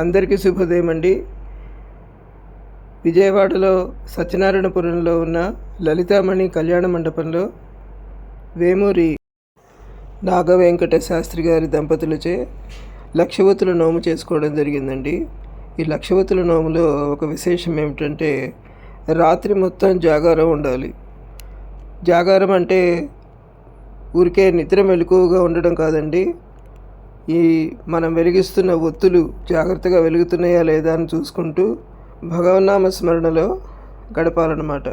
అందరికీ శుభోదయం అండి. విజయవాడలో సత్యనారాయణపురంలో ఉన్న లలితామణి కళ్యాణ మండపంలో వేమూరి నాగవెంకట శాస్త్రి గారి దంపతులచే లక్షవతుల నోము చేసుకోవడం జరిగిందండి. ఈ లక్షవతుల నోములో ఒక విశేషం ఏమిటంటే రాత్రి మొత్తం జాగారం ఉండాలి. జాగారం అంటే ఊరికే నిద్ర మెలకువగా ఉండడం కాదండి. ఈ మనం వెలిగిస్తున్న ఒత్తులు జాగ్రత్తగా వెలుగుతున్నాయా లేదా అని చూసుకుంటూ భగవన్నామ స్మరణలో గడపాలన్నమాట.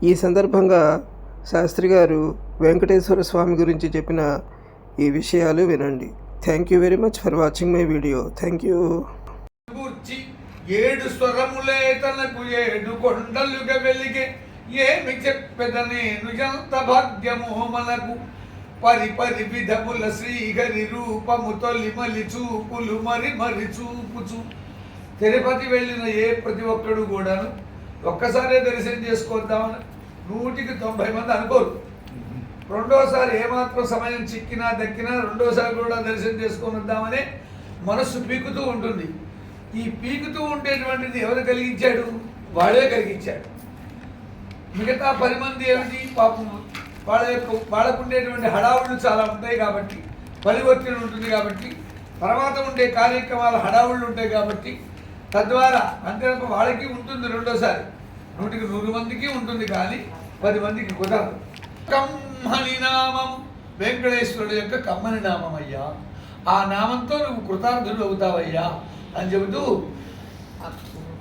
ఈ సందర్భంగా శాస్త్రి గారు వెంకటేశ్వర స్వామి గురించి చెప్పిన ఈ విషయాలు వినండి. Thank you very much for watching my video. Thank you. ఏడు స్వరములే తనకు ఏడు కొండలుగా వెలిగే ఏమి చెప్పెద నేను ఎంత భాగ్యమో మనకు పరిపరి విధముల శ్రీహరి రూపము తొలిమలి చూపులు మరి చూపుచు. తిరుపతి వెళ్ళిన ఏ ప్రతి ఒక్కడు కూడాను ఒక్కసారే దర్శనం చేసుకొద్దామని 190 మంది అనుకోరు. రెండోసారి ఏమాత్రం సమయం చిక్కినా దక్కినా రెండోసారి కూడా దర్శనం చేసుకొని వద్దామనే మనస్సు పీకుతూ ఉంటుంది. ఈ పీకుతూ ఉండేటువంటిది ఎవరు కలిగించాడు? వాడే కలిగించాడు. మిగతా 10 మంది ఏమిటి పాపం వాళ్ళకు ఉండేటువంటి హడావుళ్ళు చాలా ఉంటాయి కాబట్టి, పరివర్తన ఉంటుంది కాబట్టి, తర్వాత ఉండే కార్యక్రమాల హడావుళ్ళు ఉంటాయి కాబట్టి, తద్వారా అంతే వాళ్ళకి ఉంటుంది. రెండోసారి 100 మందికి ఉంటుంది కానీ 10 మందికి కుదరదు. కమ్మని నామం వెంకటేశ్వరుడు యొక్క కమ్మని నామం అయ్యా, ఆ నామంతో నువ్వు కృతార్థుడు అవుతావయ్యా అని చెబుతూ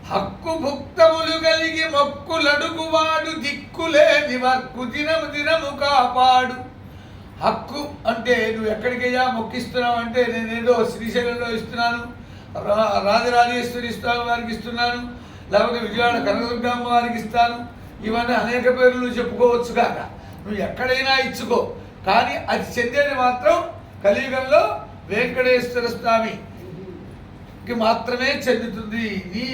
హక్కు భుక్తములు కలిగి మొక్కులడుగువాడు దిక్కులేని వర్కు దినము దినము కాపాడు. హక్కు అంటే నువ్వు ఎక్కడికయ్యా మొక్కిస్తున్నావు అంటే నేనేదో శ్రీశైలంలో ఇస్తున్నాను, రాజరాజేశ్వరి స్వామి వారికి ఇస్తున్నాను, లేకపోతే విజయవాడ కనకదుర్గమ్మ వారికి ఇస్తాను, ఇవన్నీ అనేక పేర్లు నువ్వు చెప్పుకోవచ్చు కాక నువ్వు ఎక్కడైనా ఇచ్చుకో, కానీ అది చెందేది మాత్రం కలియుగంలో వెంకటేశ్వర స్వామికి మాత్రమే చెందుతుంది.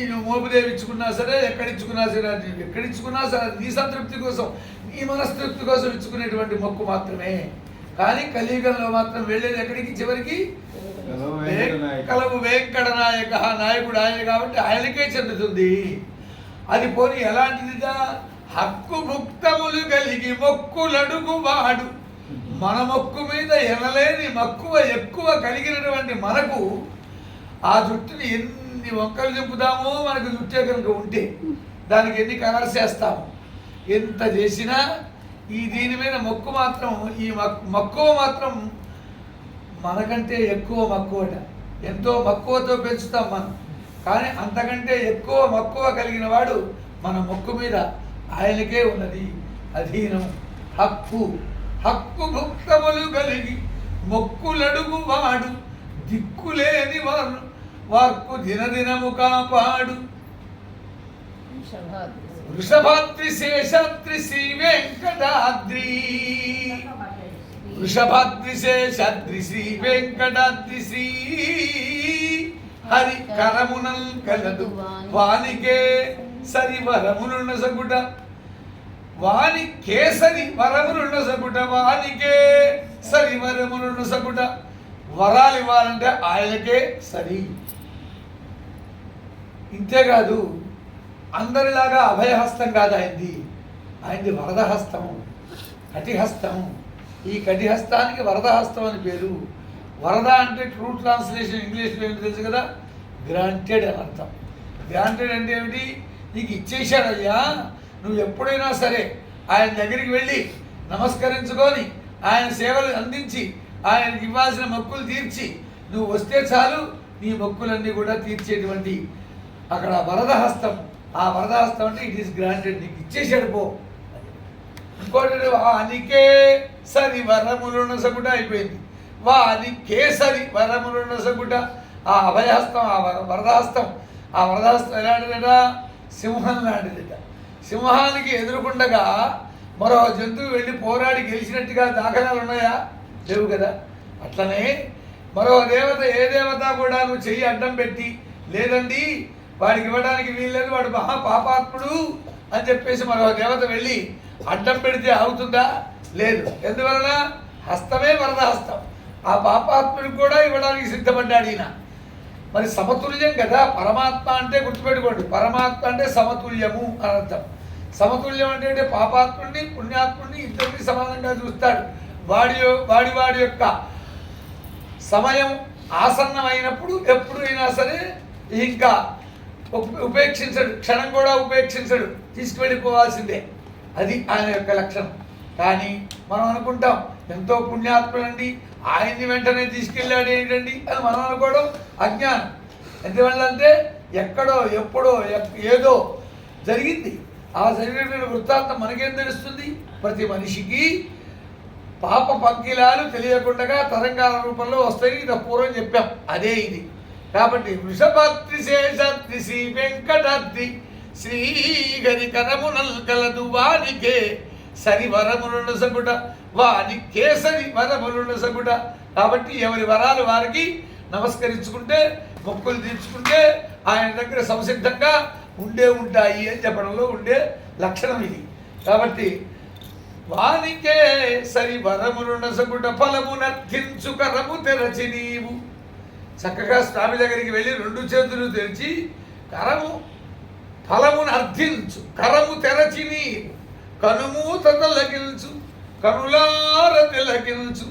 నువ్వు మోపుదేవి ఇచ్చుకున్నా సరే, ఎక్కడిచ్చుకున్నా సరే, ఎక్కడిచ్చుకున్నా సరే నీ సంతృప్తి కోసం, నీ మనస్తృప్తి కోసం ఇచ్చుకునేటువంటి మొక్కు మాత్రమే. కానీ కలియుగంలో మాత్రం వెళ్ళేది ఎక్కడికి? చివరికి కలవు వెంకటనాయక, నాయకుడు ఆయన కాబట్టి ఆయనకే చెందుతుంది. అది పోనీ ఎలాంటిదిగా? హక్కు భుక్తములు కలిగి మొక్కులడుగువాడు. మన మొక్కు మీద ఎనలేని మక్కువ ఎక్కువ కలిగినటువంటి మనకు ఆ జుట్టుని ఎన్ని వంకలు చెప్పుదామో, మనకు జుట్టే కనుక ఉంటే దానికి ఎన్ని కలర్స్ వేస్తాము, ఎంత చేసినా దీని మీద మొక్కు మాత్రం, ఈ మక్కువ మాత్రం మనకంటే ఎక్కువ మక్కువట. ఎంతో మక్కువతో పెంచుతాం మనం, కానీ అంతకంటే ఎక్కువ మక్కువ కలిగిన వాడు మన మొక్కు మీద ఆయనకే ఉన్నది అధీనం. హక్కు హక్కు భుక్తములు కలిగి మొక్కులడుగు వాడు దిక్కులేని వార్కు దినదినము కాపాడు. వృషభాద్రి శేషాద్రి శ్రీ వెంకటాద్రి, వృషభాద్రి శేషాద్రి శ్రీ వెంకటాద్రి శ్రీ హరి కరమునల్ కలదు వానికే సరి వరములున్న సగుట, వాని కేసరి వరములున్న సగుట, వానికే సరి వరములున్న సగుట. వరాలు ఇవ్వాలంటే ఆయనకే సరి. ఇంతేకాదు అందరిలాగా అభయహస్తం కాదు ఆయనది, ఆయనది వరదహస్తము, కటిహస్తము. ఈ కటిహస్తానికి వరదహస్తం అని పేరు. వరద అంటే ట్రూ ట్రాన్స్లేషన్ ఇంగ్లీష్లో ఏంటి తెలుసు కదా? గ్రాంటెడ్ అని అర్థం. గ్రాంటెడ్ అంటే ఏమిటి? నీకు ఇచ్చేశాడయ్యా, నువ్వు ఎప్పుడైనా సరే ఆయన దగ్గరికి వెళ్ళి నమస్కరించుకొని ఆయన సేవలు అందించి ఆయనకి ఇవ్వాల్సిన మొక్కులు తీర్చి నువ్వు వస్తే చాలు, నీ మొక్కులన్నీ కూడా తీర్చేటువంటి అక్కడ వరదహస్తం. ఆ వరదహస్తం అంటే ఇట్ ఈస్ గ్రాంటెడ్, నీకు ఇచ్చేసాడు పో. ఇంకోటి వానికే సరి వరములున్న సగుట అయిపోయింది. వానికే సరి వరములున్న సగుట. ఆ అభయహస్తం, ఆ వరదహస్తం, ఆ వరదహస్తం ఎలాంటిదట? సింహం లాంటిదట. సింహానికి ఎదురుకుండగా మరో జంతువు వెళ్ళి పోరాడి గెలిచినట్టుగా దాఖలాలు ఉన్నాయా? లేవు కదా. అట్లనే మరో దేవత, ఏ దేవత కూడా నువ్వు చెయ్యి అడ్డం పెట్టి లేదండి వాడికి ఇవ్వడానికి వీల్లేదు, వాడు మహాపాపాత్ముడు అని చెప్పేసి మరో దేవత వెళ్ళి అడ్డం పెడితే అవుతుందా? లేదు. ఎందువలన? హస్తమే వరదహస్తం. ఆ పాపాత్ముడికి కూడా ఇవ్వడానికి సిద్ధపడ్డాడు ఈయన. మరి సమతుల్యం కదా. పరమాత్మ అంటే గుర్తుపెట్టుకోండి, పరమాత్మ అంటే సమతుల్యము అని అర్థం. సమతుల్యం అంటే పాపాత్ముడిని పుణ్యాత్ముడిని ఇద్దరిని సమానంగా చూస్తాడు. వాడి యొక్క సమయం ఆసన్నమైనప్పుడు ఎప్పుడైనా సరే ఇంకా ఉపేక్షించడు, క్షణం కూడా ఉపేక్షించడు, తీసుకువెళ్ళిపోవాల్సిందే. అది ఆయన యొక్క లక్షణం. కానీ మనం అనుకుంటాం ఎంతో పుణ్యాత్ముడండి, ఆయన్ని వెంటనే తీసుకెళ్ళాడు ఏంటండి అని మనం అనుకోవడం అజ్ఞానం. ఎందువల్లంటే ఎక్కడో ఎప్పుడో ఏదో జరిగింది. ఆ జరిగినటువంటి వృత్తాంతం మనకేం తెలుస్తుంది? ప్రతి మనిషికి పాప పంకిలాలు తెలియకుండా తరంగాల రూపంలో వస్తాయి. ఇది పూర్వం చెప్పాం, అదే ఇది. కాబట్టి వృషభాద్రి శేషాద్రి శ్రీ వెంకటాద్రి శ్రీగరి కరమునల్ కలదు వానికే సరి వరములను సగుట, వాని కేసరి వరములను సగుట. కాబట్టి ఎవరి వరాలు వారికి నమస్కరించుకుంటే, మొక్కులు తీర్చుకుంటే ఆయన దగ్గర సంసిద్ధంగా ఉంటాయి అని చెప్పడంలో ఉండే లక్షణం ఇది. కాబట్టి వానికే సరి వరములను సగుట ఫలమునర్థించు కరము తెరచి నీవు. చక్కగా స్వామి దగ్గరికి వెళ్ళి రెండు చేతులు తెరిచి ఫలమును అర్థించు, కరము తెరచి నీవు, కనుమూత తిలకించు, కనులార తిలకించు.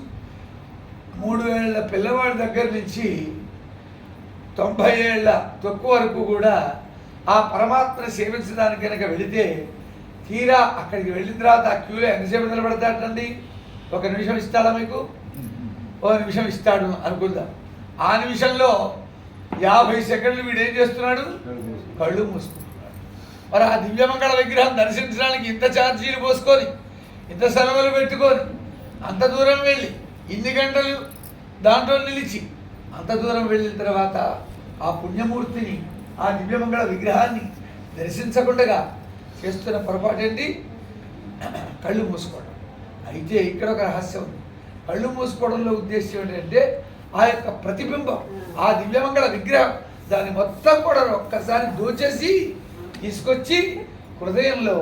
3 ఏళ్ల పిల్లవాడి దగ్గర నుంచి 90 ఏళ్ల తక్కువ వరకు కూడా ఆ పరమాత్మను సేవించడానికి కనుక వెళితే తీరా అక్కడికి వెళ్ళిన తర్వాత ఆ క్యూలో ఎంతసేపు నిలబడతాడండి? 1 నిమిషం ఇస్తాడా మీకు? 1 నిమిషం ఇస్తాడు అనుకుందాం. ఆ నిమిషంలో 50 సెకండ్లు వీడు ఏం చేస్తున్నాడు? కళ్ళు మూసుకుంటున్నాడు. మరి ఆ దివ్యమంగళ విగ్రహం దర్శించడానికి ఇంత ఛార్జీలు పోసుకొని, ఇంత సెలవులు పెట్టుకొని, అంత దూరం వెళ్ళి, ఇన్ని గంటలు దాంట్లో నిలిచి, అంత దూరం వెళ్ళిన తర్వాత ఆ పుణ్యమూర్తిని, ఆ దివ్యమంగళ విగ్రహాన్ని దర్శించకుండా చేస్తున్న పొరపాటు ఏంటి? కళ్ళు మూసుకోవడం. అయితే ఇక్కడ ఒక రహస్యం ఉంది. కళ్ళు మూసుకోవడంలో ఉద్దేశం ఏంటంటే ఆ యొక్క ప్రతిబింబం, ఆ దివ్యమంగళ విగ్రహం, దాన్ని మొత్తం కూడా ఒక్కసారి దోచేసి తీసుకొచ్చి హృదయంలో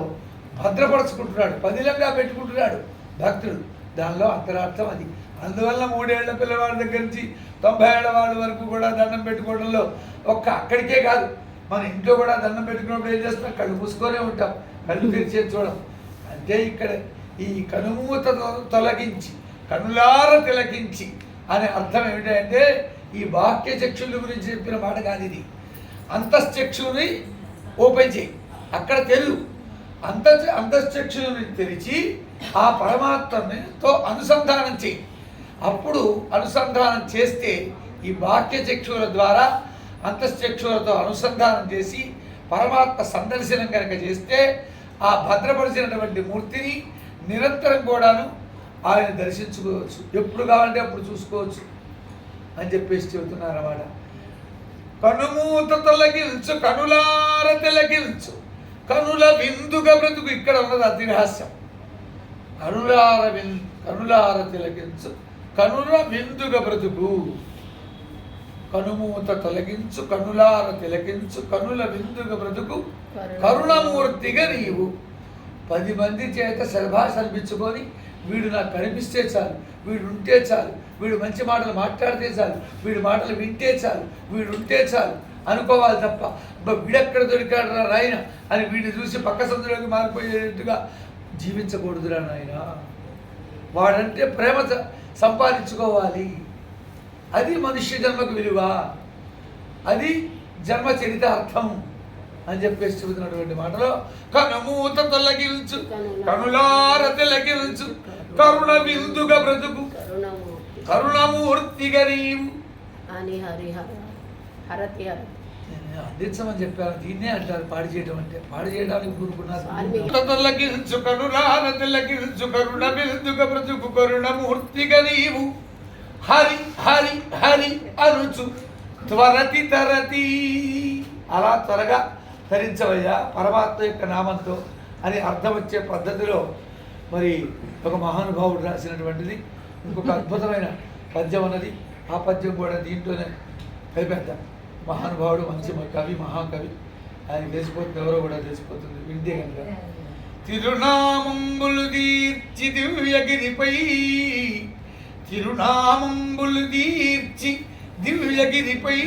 భద్రపరుచుకుంటున్నాడు, పదిలంగా పెట్టుకుంటున్నాడు భక్తుడు. దానిలో అంతరార్థం అది. అందువల్ల 3 ఏళ్ల పిల్లవాడి దగ్గర నుంచి 90 ఏళ్ల వాళ్ళ వరకు కూడా దండం పెట్టుకోవడంలో అక్కడికే కాదు, మన ఇంట్లో కూడా దండం పెట్టుకున్నప్పుడు ఏం చేస్తాం? కళ్ళు మూసుకొనే ఉంటాం, కళ్ళు తెరిచేది చూడం. అంటే ఇక్కడ ఈ కనుమూత తొలగించి, కనులార తిలకించి అనే అర్థం ఏమిటంటే ఈ బాహ్య చక్షుల గురించి చెప్పిన మాట కాదు ఇది. అంతశ్చక్షుని ఓపెన్ చేయి, అక్కడ తెలుగు అంతశ్చక్షుని తెరిచి ఆ పరమాత్మతో అనుసంధానం చేయి. అప్పుడు అనుసంధానం చేస్తే ఈ బాహ్య చక్షుల ద్వారా అంతశ్చక్షులతో అనుసంధానం చేసి పరమాత్మ సందర్శనం కనుక చేస్తే ఆ భద్రపరిచినటువంటి మూర్తిని నిరంతరం కూడాను ఆయన దర్శించుకోవచ్చు, ఎప్పుడు కావాలంటే అప్పుడు చూసుకోవచ్చు అని చెప్పేసి చెబుతున్నారు అన్నమాట. కనుమూత తొలగించు, కనులార తిలకించు, కనుల విందుగా బ్రతుకు. ఇక్కడ ఉన్నది అతి రహస్యం. కనులార తిలకించు, కనుల విందుగా బ్రతుకు. కనుమూత తొలగించు, కనులార తిలకించు, కనుల విందుగా బ్రతుకు, కరుణమూర్తిగా నీవు. 10 మంది చేత శభాష అనిపించుకొని వీడు నాకు కనిపిస్తే చాలు, వీడు ఉంటే చాలు, వీడు మంచి మాటలు మాట్లాడితే చాలు, వీడి మాటలు వింటే చాలు, వీడు ఉంటే చాలు అనుకోవాలి తప్ప వీడెక్కడ దొరికాడు రా నాయన అని వీడిని చూసి పక్క సందులోకి మారిపోయేట్టుగా జీవించకూడదురా నాయన. వాడంటే ప్రేమ సంపాదించుకోవాలి. అది మనుష్య జన్మకు విలువ, అది జన్మ చరితార్థం అని చెప్పేసి చెబుతున్నటువంటి మాటలో కనుమూత తొలగించు, కనులార తిలకించు, కరుణ విందుగా బ్రతుకు, కరుణమూర్తిగా నీవు. అందించమని చెప్పారు. దీన్నే అంటారు పాడి చేయడం అంటే. పాడి చేయడానికి కూరుకున్నారు. తొలగించు, కనులార తిలకించు, కరుణ విందుగా బ్రతుకు, కరుణమూర్తిగా నీవు. హరి హరి హరి అనుచు త్వరతి తరతి. అలా త్వరగా ధరించవయ్యా పరమాత్మ యొక్క నామంతో అని అర్థం వచ్చే పద్ధతిలో మరి ఒక మహానుభావుడు రాసినటువంటిది ఇంకొక అద్భుతమైన పద్యం ఉన్నది. ఆ పద్యం కూడా దీంట్లోనే కలిపేద్దాం. మహానుభావుడు, మంచి కవి, మహాకవి. ఆయన తెలిసిపోతుంది, ఎవరో కూడా తెలిసిపోతుంది వింటే కనుక. తిరునామంబులు దీర్చి దివ్యగిరిపై, తిరునామంబులు దీర్చి దివ్యగిరిపై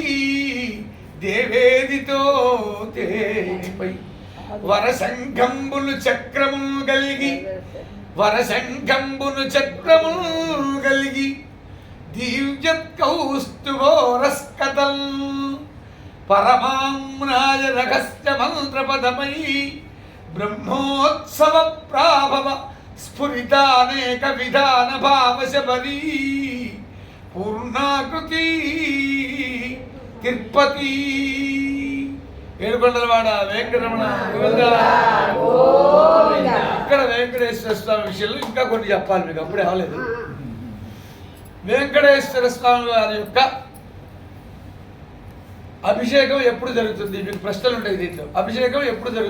దేవేదితో తేపై వరసంగంబులు చక్రము కలిగి వరసంగంబును చక్రము కలిగి దివ్యత్ కౌస్తుభోరస్కతల్ పరమామ్నాయ రహస్య మంత్రపదమై బ్రహ్మోత్సవ ప్రాభవ స్ఫురితానేక విధాన భావశబరీ పూర్ణాకృతి తిరుపతి ఏడుకొండలవాడ వెంకటరమణ ఇక్కడ వెంకటేశ్వర స్వామి విషయంలో ఇంకా కొన్ని చెప్పాలి మీకు, అప్పుడే అవ్వలేదు. వెంకటేశ్వర స్వామి వారి యొక్క అభిషేకం ఎప్పుడు జరుగుతుంది? మీకు ప్రశ్నలు ఉంటాయి దీంట్లో. అభిషేకం ఎప్పుడు జరుగుతుంది?